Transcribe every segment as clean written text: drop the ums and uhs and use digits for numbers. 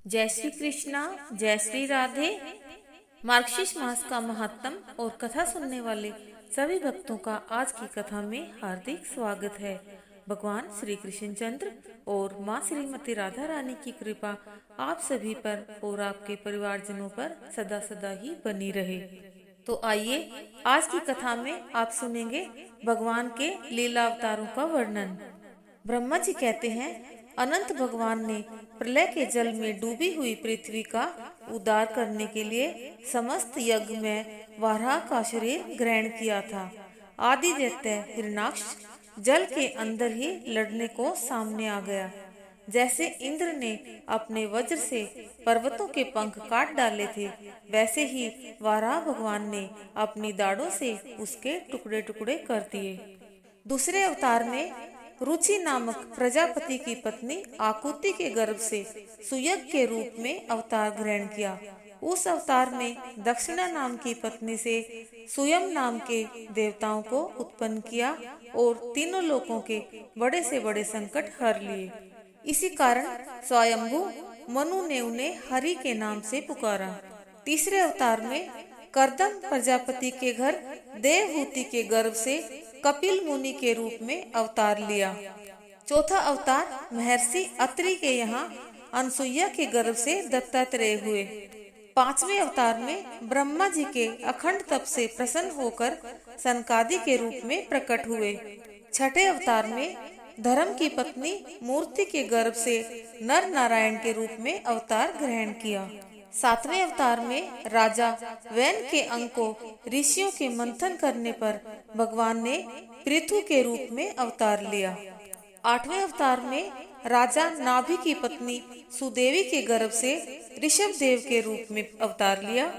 जय श्री कृष्णा, जय श्री राधे। मार्गशीर्ष मास का महात्म और कथा सुनने वाले सभी भक्तों का आज की कथा में हार्दिक स्वागत है। भगवान श्री कृष्ण चंद्र और माँ श्रीमती राधा रानी की कृपा आप सभी पर और आपके परिवारजनों पर सदा सदा ही बनी रहे। तो आइए आज की कथा में आप सुनेंगे भगवान के लीला अवतारों का वर्णन। ब्रह्मा जी कहते हैं, अनंत भगवान ने प्रलय के जल में डूबी हुई पृथ्वी का उद्धार करने के लिए समस्त यज्ञ में वाराह का शरीर ग्रहण किया था। आदि दैत्य हिरण्याक्ष जल के अंदर ही लड़ने को सामने आ गया। जैसे इंद्र ने अपने वज्र से पर्वतों के पंख काट डाले थे, वैसे ही वाराह भगवान ने अपनी दाढ़ों से उसके टुकड़े टुकड़े कर दिए। दूसरे अवतार में रुचि नामक प्रजापति की पत्नी आकुति के गर्भ से सुयज्ञ के रूप में अवतार ग्रहण किया। उस अवतार में दक्षिणा नाम की पत्नी से सुयम नाम के देवताओं को उत्पन्न किया और तीनों लोकों के बड़े से बड़े संकट हर लिए। इसी कारण स्वयंभू मनु ने उन्हें हरि के नाम से पुकारा। तीसरे अवतार में कर्दम प्रजापति के घर देवहूति के गर्भ से कपिल मुनि के रूप में अवतार लिया। चौथा अवतार महर्षि अत्रि के यहाँ अनसुईया के गर्भ से दत्तात्रेय हुए। पांचवें अवतार में ब्रह्मा जी के अखंड तप से प्रसन्न होकर सनकादि के रूप में प्रकट हुए। छठे अवतार में धर्म की पत्नी मूर्ति के गर्भ से नर नारायण के रूप में अवतार ग्रहण किया। सातवें अवतार में राजा वैन के अंग को ऋषियों के मंथन करने पर भगवान ने पृथु के रूप में अवतार लिया। आठवें अवतार में राजा नाभि की पत्नी सुदेवी के गर्भ से ऋषभ देव के रूप में अवतार लिया।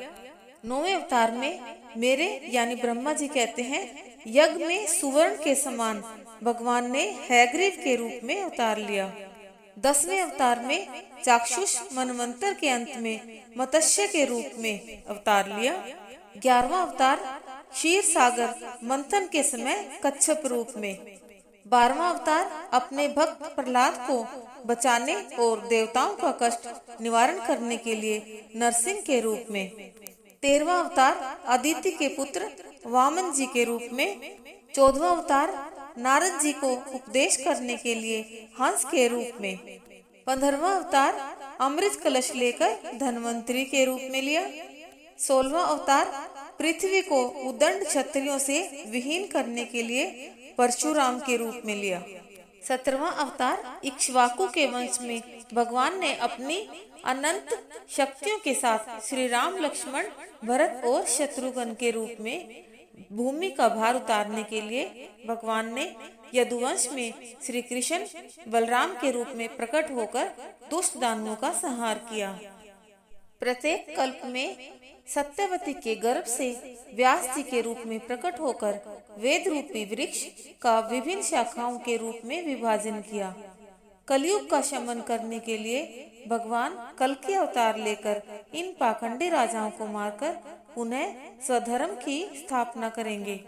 नौवें अवतार में मेरे यानी ब्रह्मा जी कहते हैं, यज्ञ में सुवर्ण के समान भगवान ने हैग्रीव के रूप में अवतार लिया। 10वें अवतार में चाक्षुष मनवंतर के अंत में मत्स्य के रूप में अवतार लिया। 11वां अवतार क्षीर सागर मंथन के समय कच्छप रूप में। 12वां अवतार अपने भक्त प्रहलाद को बचाने और देवताओं का कष्ट निवारण करने के लिए नरसिंह के रूप में। 13वां अवतार अदिति के पुत्र वामन जी के रूप में। 14वां अवतार नारद जी को उपदेश करने के लिए हंस के रूप में। 15वां अवतार अमृत कलश लेकर धन्वंतरी के रूप में लिया। 16वां अवतार पृथ्वी को उदंड क्षत्रियों से विहीन करने के लिए परशुराम के रूप में लिया। 17वां अवतार इक्ष्वाकु के वंश में भगवान ने अपनी अनंत शक्तियों के साथ श्री राम, लक्ष्मण, भरत और शत्रुघ्न के रूप में भूमि का भार उतारने के लिए भगवान ने यदुवंश में श्री कृष्ण बलराम के रूप में प्रकट होकर दुष्ट दानवों का संहार किया। प्रत्येक कल्प में सत्यवती के गर्भ से व्यास जी के रूप में प्रकट होकर वेद रूपी वृक्ष का विभिन्न शाखाओं के रूप में विभाजन किया। कलयुग का शमन करने के लिए भगवान कल के अवतार लेकर इन पाखंडी राजाओं को मारकर पुनः स्वधर्म की स्थापना करेंगे।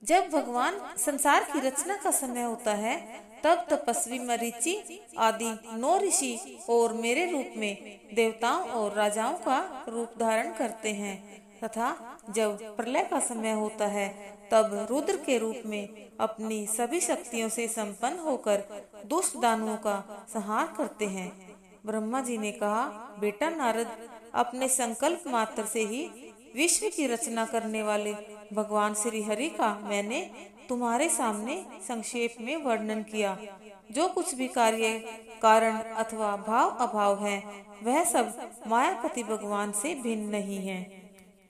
जब भगवान संसार की रचना का समय होता है, तब तपस्वी मरीचि आदि 9 ऋषि और मेरे रूप में देवताओं और राजाओं का रूप धारण करते हैं, तथा जब प्रलय का समय होता है, तब रुद्र के रूप में अपनी सभी शक्तियों से संपन्न होकर दुष्ट दानवों का संहार करते हैं। ब्रह्मा जी ने कहा, बेटा नारद, अपने संकल्प मात्र से ही विश्व की रचना करने वाले भगवान श्री हरि का मैंने तुम्हारे सामने संक्षेप में वर्णन किया। जो कुछ भी कार्य, कारण अथवा भाव अभाव है, वह सब मायापति भगवान से भिन्न नहीं है।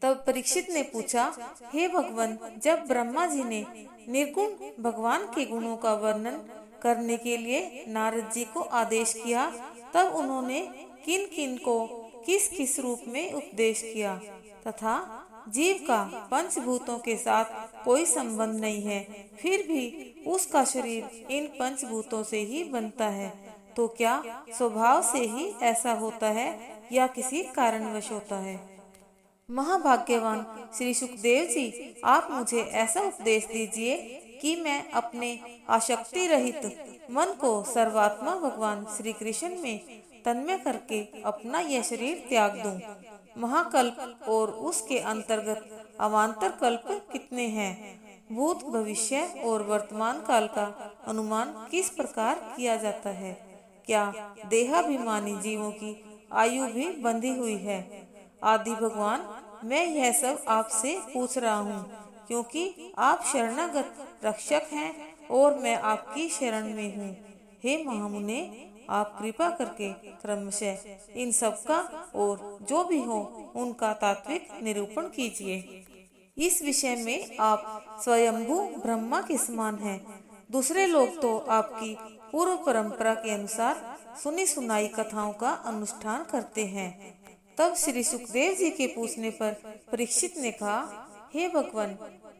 तब परीक्षित ने पूछा, हे भगवान, जब ब्रह्मा जी ने निर्गुण भगवान के गुणों का वर्णन करने के लिए नारद जी को आदेश किया, तब उन्होंने किन किन को किस किस रूप में उपदेश किया, तथा जीव का पंचभूतों के साथ कोई संबंध नहीं है, फिर भी उसका शरीर इन पंचभूतों से ही बनता है, तो क्या स्वभाव से ही ऐसा होता है या किसी कारणवश होता है? महाभाग्यवान श्री सुखदेव जी, आप मुझे ऐसा उपदेश दीजिए कि मैं अपने आसक्ति रहित मन को सर्वात्मा भगवान श्री कृष्ण में तन्मय करके अपना यह शरीर त्याग दूं। महाकल्प और उसके अंतर्गत अवान्तर कल्प कितने हैं? भूत, भविष्य और वर्तमान काल का अनुमान किस प्रकार किया जाता है? क्या देहाभिमानी जीवों की आयु भी बंधी हुई है? आदि भगवान, मैं यह सब आपसे पूछ रहा हूँ क्योंकि आप शरणागत रक्षक हैं और मैं आपकी शरण में हूँ। हे महामुने, आप कृपा करके क्रमशः इन सब का और जो भी हो उनका तात्विक निरूपण कीजिए। इस विषय में आप स्वयंभू ब्रह्मा के समान हैं। दूसरे लोग तो आपकी पूर्व परंपरा के अनुसार सुनी सुनाई कथाओं का अनुष्ठान करते हैं। तब श्री सुखदेव जी के पूछने पर परीक्षित ने कहा, हे भगवान,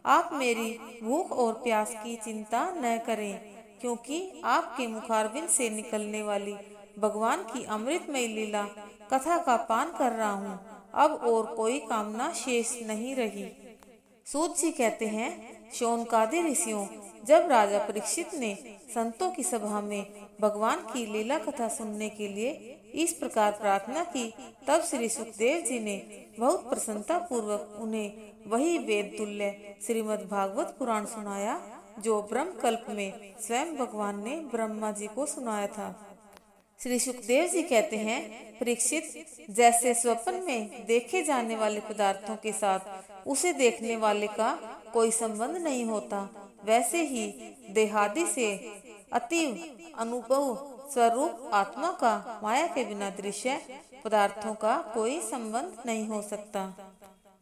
आप मेरी भूख और प्यास की चिंता न करें, क्योंकि आपके मुखारबिंद से निकलने वाली भगवान की अमृतमयी लीला कथा का पान कर रहा हूँ। अब और कोई कामना शेष नहीं रही। सूत जी कहते हैं, शौनकादि ऋषियों, जब राजा परीक्षित ने संतों की सभा में भगवान की लीला कथा सुनने के लिए इस प्रकार प्रार्थना की, तब श्री सुखदेव जी ने बहुत प्रसन्नता पूर्वक उन्हें वही वेद तुल्य श्रीमद् भागवत पुराण सुनाया जो ब्रह्म कल्प में स्वयं भगवान ने ब्रह्मा जी को सुनाया था। श्री सुखदेव जी कहते हैं, परीक्षित, जैसे स्वप्न में देखे जाने वाले पदार्थों के साथ उसे देखने वाले का कोई संबंध नहीं होता, वैसे ही देहादि से अतीव अनुभव स्वरूप आत्मा का माया के बिना दृश्य पदार्थों का कोई संबंध नहीं हो सकता,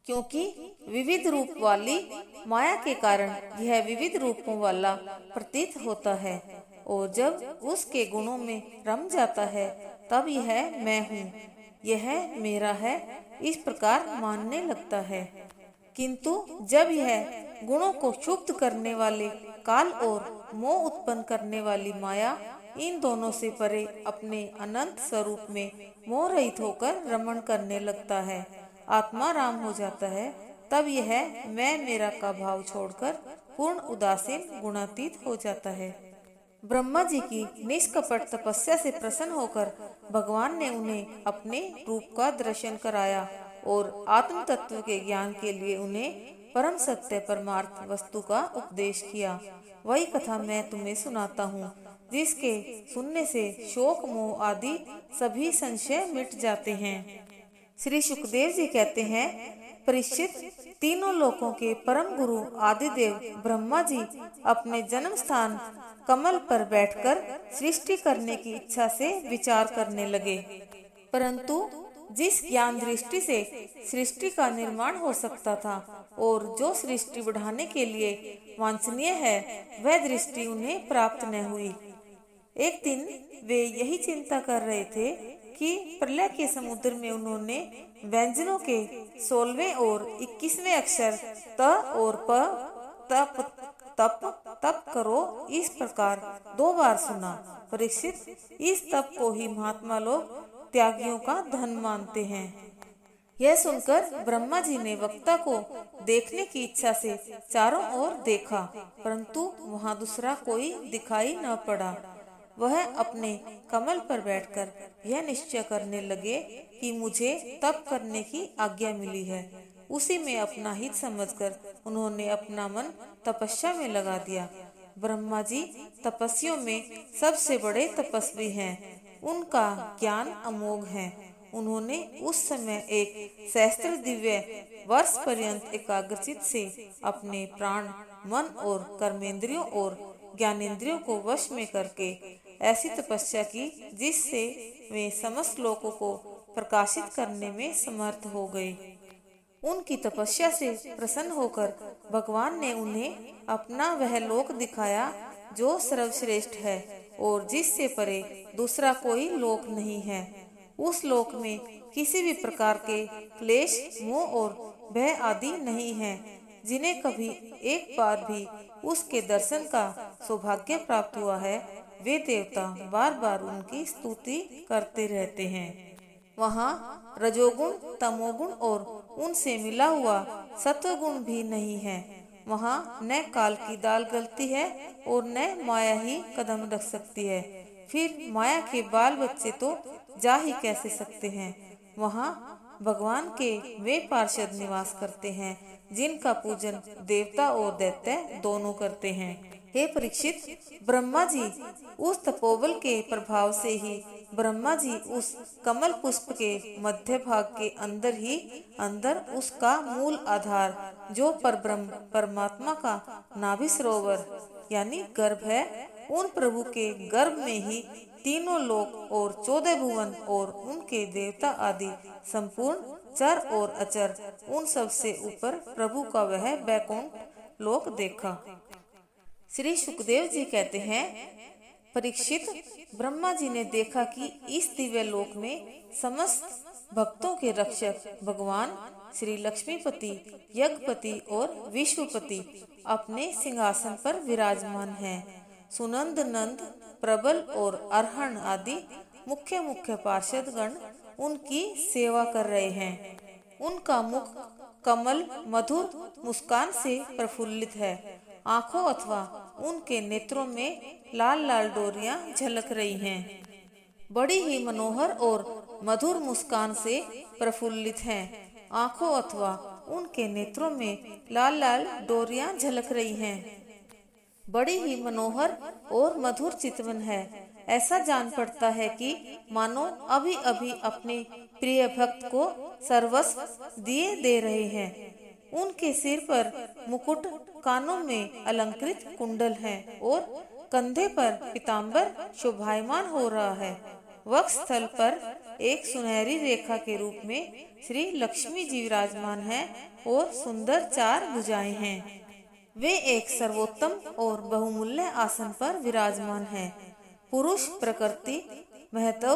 क्योंकि विविध रूप वाली माया के कारण यह विविध रूपों वाला प्रतीत होता है, और जब उसके गुणों में रम जाता है तब यह मैं हूँ, यह मेरा है, इस प्रकार मानने लगता है। किंतु जब यह गुणों को क्षुब्ध करने वाले काल और मोह उत्पन्न करने वाली माया इन दोनों से परे अपने अनंत स्वरूप में मोह रहित होकर रमण करने लगता है, आत्मा राम हो जाता है, तब यह मैं मेरा का भाव छोड़कर पूर्ण उदासीन गुणातीत हो जाता है। ब्रह्मा जी की निष्कपट तपस्या से प्रसन्न होकर भगवान ने उन्हें अपने रूप का दर्शन कराया और आत्म तत्व के ज्ञान के लिए उन्हें परम सत्य परमार्थ वस्तु का उपदेश किया। वही कथा मैं तुम्हें सुनाता हूँ, जिसके सुनने से शोक मोह आदि सभी संशय मिट जाते हैं। श्री सुखदेव जी कहते हैं, परीक्षित, तीनों लोकों के परम गुरु आदिदेव ब्रह्मा जी अपने जन्म स्थान कमल पर बैठकर सृष्टि करने की इच्छा से विचार करने लगे, परंतु जिस ज्ञान दृष्टि से सृष्टि का निर्माण हो सकता था और जो सृष्टि बढ़ाने के लिए वांछनीय है, वह दृष्टि उन्हें प्राप्त न हुई। एक दिन वे यही चिंता कर रहे थे कि प्रलय के समुद्र में उन्होंने व्यंजनों के 16वें और 21वें अक्षर त और प, तप तप तप करो, इस प्रकार 2 बार सुना। परीक्षित, इस तप को ही महात्मा लोग त्यागियों का धन मानते हैं। यह सुनकर ब्रह्मा जी ने वक्ता को देखने की इच्छा से चारों ओर देखा, परंतु वहां दूसरा कोई दिखाई न पड़ा। वह अपने कमल पर बैठकर यह निश्चय करने लगे कि मुझे तप करने की आज्ञा मिली है। उसी में अपना हित समझकर उन्होंने अपना मन तपस्या में लगा दिया। ब्रह्मा जी तपस्वियों में सबसे बड़े तपस्वी हैं। उनका ज्ञान अमोघ है। उन्होंने उस समय एक सहस्त्र दिव्य वर्ष पर्यंत एकाग्रचित से अपने प्राण, मन और कर्मेंद्रियों और ज्ञानेंद्रियों को वश में करके ऐसी तपस्या की जिससे वे समस्त लोकों को प्रकाशित करने में समर्थ हो गए। उनकी तपस्या से प्रसन्न होकर भगवान ने उन्हें अपना वह लोक दिखाया जो सर्वश्रेष्ठ है और जिससे परे दूसरा कोई लोक नहीं है। उस लोक में किसी भी प्रकार के क्लेश, मोह और भय आदि नहीं है। जिन्हें कभी एक बार भी उसके दर्शन का सौभाग्य प्राप्त हुआ है, वे देवता बार बार उनकी स्तुति करते रहते हैं। वहाँ रजोगुण, तमोगुण और उनसे मिला हुआ सत्वगुण भी नहीं है। वहाँ न काल की दाल गलती है और न माया ही कदम रख सकती है। फिर माया के बाल बच्चे तो जा ही कैसे सकते हैं। वहाँ भगवान के वे पार्षद निवास करते हैं जिनका पूजन देवता और दैत्य दोनों करते हैं। हे परीक्षित, ब्रह्मा जी उस तपोबल के प्रभाव से ही ब्रह्मा जी उस कमल पुष्प के मध्य भाग के अंदर ही अंदर उसका मूल आधार जो परब्रह्म परमात्मा का नाभि सरोवर यानी गर्भ है, उन प्रभु के गर्भ में ही तीनों लोक और 14 भुवन और उनके देवता आदि संपूर्ण चर और अचर, उन सब से ऊपर प्रभु का वह बैकुंठ लोक देखा। श्री सुखदेव जी कहते हैं, परीक्षित, ब्रह्मा जी ने देखा कि इस दिव्य लोक में समस्त भक्तों के रक्षक भगवान श्री लक्ष्मीपति, यज्ञपति और विश्वपति अपने सिंहासन पर विराजमान हैं। सुनंद नंद, प्रबल और अरहण आदि मुख्य मुख्य पार्षद गण उनकी सेवा कर रहे हैं। उनका मुख कमल मधुर मुस्कान से प्रफुल्लित है। आंखों अथवा उनके नेत्रों में लाल लाल डोरियां झलक रही हैं। बड़ी ही मनोहर और मधुर मुस्कान से प्रफुल्लित हैं। आंखों अथवा उनके नेत्रों में लाल लाल डोरियां झलक रही हैं। बड़ी ही मनोहर और मधुर चितवन है। ऐसा जान पड़ता है कि मानो अभी अभी अपने प्रिय भक्त को सर्वस्व दिए दे रहे हैं। उनके सिर पर मुकुट, कानों में अलंकृत कुंडल हैं और कंधे पर पीतांबर शोभायमान हो रहा है। वक्षस्थल पर एक सुनहरी रेखा के रूप में श्री लक्ष्मी जी विराजमान हैं और सुंदर 4 भुजाएं हैं। वे एक सर्वोत्तम और बहुमूल्य आसन पर विराजमान हैं। पुरुष प्रकृति, महत्व,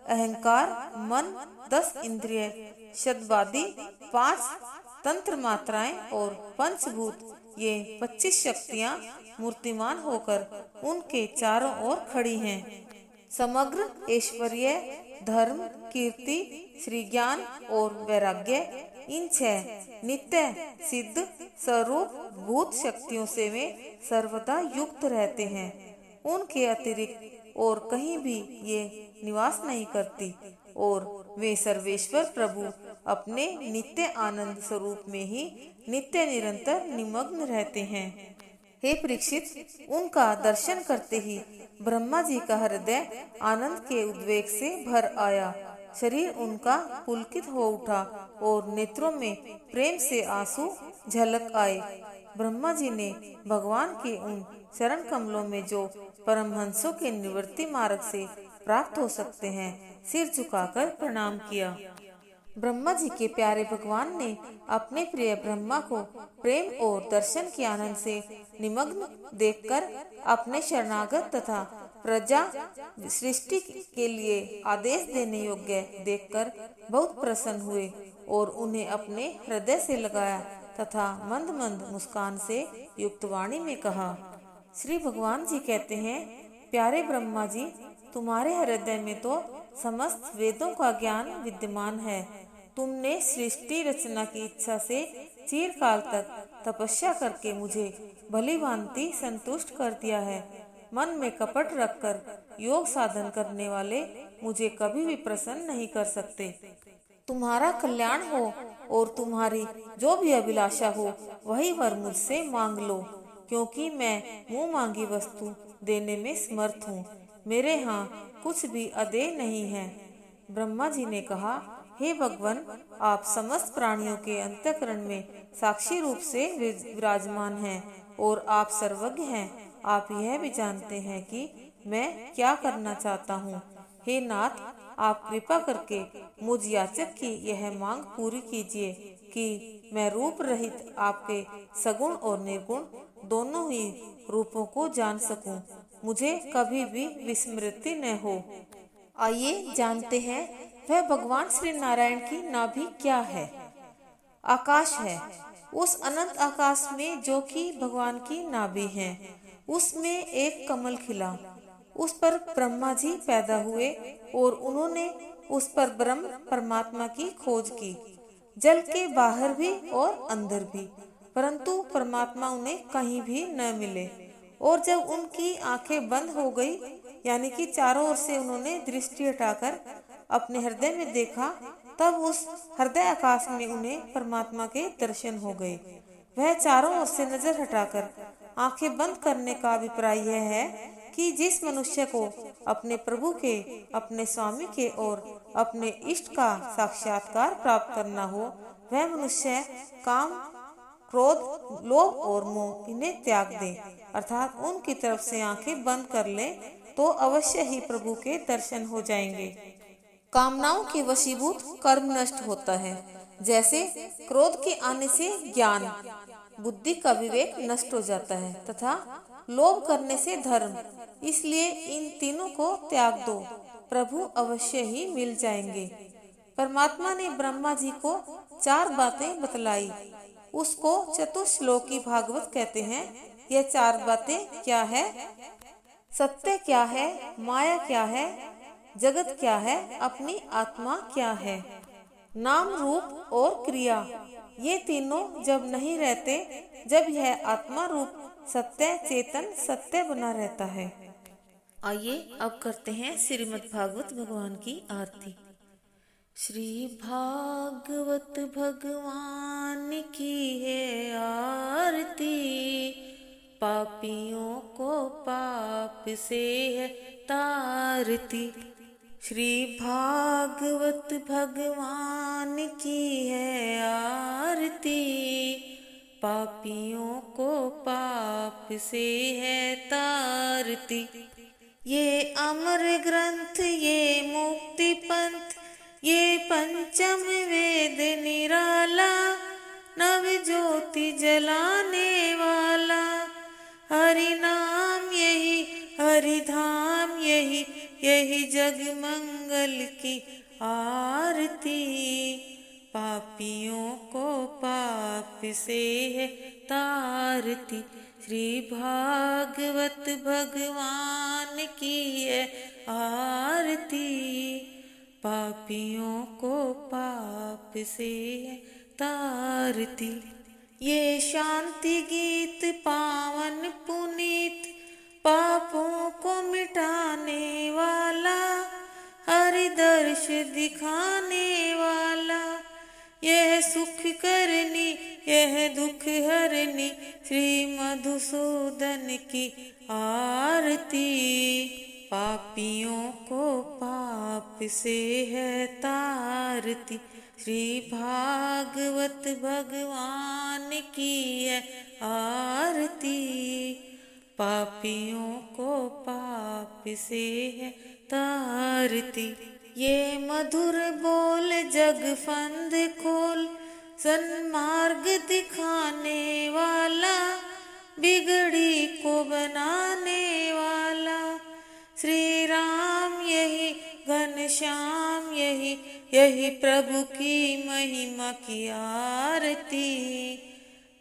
अहंकार, मन, 10 इंद्रिय, शतवादी, 5 तंत्र मात्राएं और पंचभूत, ये 25 शक्तियां मूर्तिमान होकर उनके चारों ओर खड़ी हैं। समग्र ऐश्वर्य, धर्म, कीर्ति, श्री ज्ञान और वैराग्य, इन 6 नित्य सिद्ध स्वरूप भूत शक्तियों से वे सर्वदा युक्त रहते हैं। उनके अतिरिक्त और कहीं भी ये निवास नहीं करती और वे सर्वेश्वर प्रभु अपने नित्य आनंद स्वरूप में ही नित्य निरंतर निमग्न रहते हैं। हे परीक्षित, उनका दर्शन करते ही ब्रह्मा जी का हृदय आनंद के उद्वेग से भर आया। शरीर उनका पुलकित हो उठा और नेत्रों में प्रेम से आंसू झलक आए। ब्रह्मा जी ने भगवान के उन चरण कमलों में जो परमहंसों के निवृत्ति मार्ग से प्राप्त हो सकते हैं, सिर झुकाकर प्रणाम किया। ब्रह्मा जी के प्यारे भगवान ने अपने प्रिय ब्रह्मा को प्रेम और दर्शन के आनंद से निमग्न देखकर अपने शरणागत तथा प्रजा सृष्टि के लिए आदेश देने योग्य देखकर बहुत प्रसन्न हुए और उन्हें अपने हृदय से लगाया तथा मंद मंद मुस्कान से युक्त वाणी में कहा। श्री भगवान जी कहते हैं, प्यारे ब्रह्मा जी, तुम्हारे हृदय में तो समस्त वेदों का ज्ञान विद्यमान है। तुमने सृष्टि रचना की इच्छा से चिरकाल तक तपस्या करके मुझे भली भांति संतुष्ट कर दिया है। मन में कपट रखकर योग साधन करने वाले मुझे कभी भी प्रसन्न नहीं कर सकते। तुम्हारा कल्याण हो और तुम्हारी जो भी अभिलाषा हो वही वर मुझसे मांग लो, क्योंकि मैं मुंह मांगी वस्तु देने में समर्थ हूँ। मेरे यहाँ कुछ भी अदेय नहीं है। ब्रह्मा जी ने कहा, हे भगवान, आप समस्त प्राणियों के अंतःकरण में साक्षी रूप से विराजमान हैं और आप सर्वज्ञ हैं। आप यह भी जानते हैं कि मैं क्या करना चाहता हूँ। हे नाथ, आप कृपा करके मुझ याचक की यह मांग पूरी कीजिए कि मैं रूप रहित आपके सगुण और निर्गुण दोनों ही रूपों को जान सकूं, मुझे कभी भी विस्मृति न हो। आइए जानते हैं वह भगवान श्री नारायण की नाभि क्या है। आकाश है। उस अनंत आकाश में जो कि भगवान की नाभि है, उसमें एक कमल खिला। उस पर ब्रह्मा जी पैदा हुए और उन्होंने उस पर ब्रह्म परमात्मा की खोज की, जल के बाहर भी और अंदर भी, परंतु परमात्मा उन्हें कहीं भी न मिले। और जब उनकी आंखें बंद हो गई, यानी कि चारों ओर से उन्होंने दृष्टि हटाकर अपने हृदय में देखा, तब उस हृदय आकाश में उन्हें परमात्मा के दर्शन हो गए। वह चारों ओर से नजर हटाकर आंखें बंद करने का अभिप्राय यह है कि जिस मनुष्य को अपने प्रभु के, अपने स्वामी के और अपने इष्ट का साक्षात्कार प्राप्त करना हो, वह मनुष्य काम, क्रोध, लोभ और मोह इन्हें त्याग दे, अर्थात उनकी तरफ से आंखें बंद कर ले, तो अवश्य ही प्रभु के दर्शन हो जाएंगे। कामनाओं के वशीभूत कर्म नष्ट होता है। जैसे क्रोध के आने से ज्ञान, बुद्धि का विवेक नष्ट हो जाता है तथा लोभ करने से धर्म। इसलिए इन तीनों को त्याग दो, प्रभु अवश्य ही मिल जाएंगे। परमात्मा ने ब्रह्मा जी को 4 बातें बतलाई, उसको चतुश्लोकी भागवत कहते हैं। यह 4 बातें क्या है? सत्य क्या है, माया क्या है, जगत क्या है, अपनी आत्मा क्या है। नाम, रूप और क्रिया, ये तीनों जब नहीं रहते, जब यह आत्मा रूप सत्य, चेतन सत्य बना रहता है। आइए अब करते हैं श्रीमद् भागवत भगवान की आरती। श्री भागवत भगवान की है आरती, पापियों को पाप से है तारती। श्री भागवत भगवान की है आरती, पापियों को पाप से है तारती। ये अमर ग्रंथ, ये मुक्ति पंथ, ये पंचम वेद निराला, नव ज्योति जलाने वाला। हरि नाम यही, हरि धाम यही, यही जग मंगल की आरती। पापियों को पाप से है तारती। श्री भागवत भगवान की है आरती, पापियों को पाप से है तारती। ये शांति गीत पावन पुनीत, पापों को मिटाने वाला, हरि दर्श दिखाने वाला। यह सुख करनी, यह दुख हरनी, श्री मधुसूदन की आरती। पापियों को पाप से है तारती। श्री भागवत भगवान की है आरती, पापियों को पाप से है तारती। ये मधुर बोल जग फंद खोल, सन्मार्ग दिखाने वाला, बिगड़ी को बनाने वाला। श्री राम यही, घनश्याम यही, यही प्रभु की महिमा की आरती।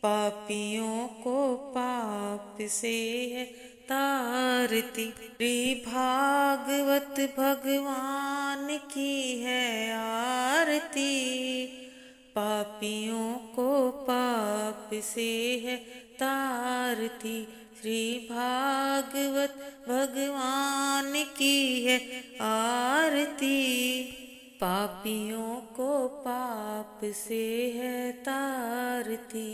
पापियों को पाप से है तारती। श्री भागवत भगवान की है आरती, पापियों को पाप से है तारती। श्री भागवत भगवान की है आरती, पापियों को पाप से है तारती।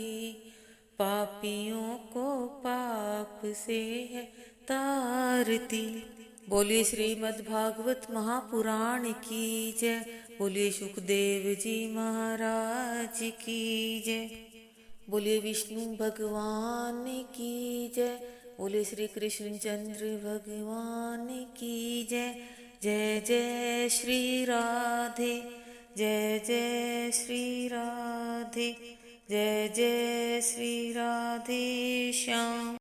पापियों को पाप से है तारती। बोलिए श्रीमद् भागवत महापुराण की जय। बोलिए सुखदेव जी महाराज की जय। बोलिए विष्णु भगवान की जय। बोलिए श्री कृष्णचंद्र भगवान की जय। जय जय श्री राधे, जय जय श्री राधे, जय जय श्री राधे श्याम।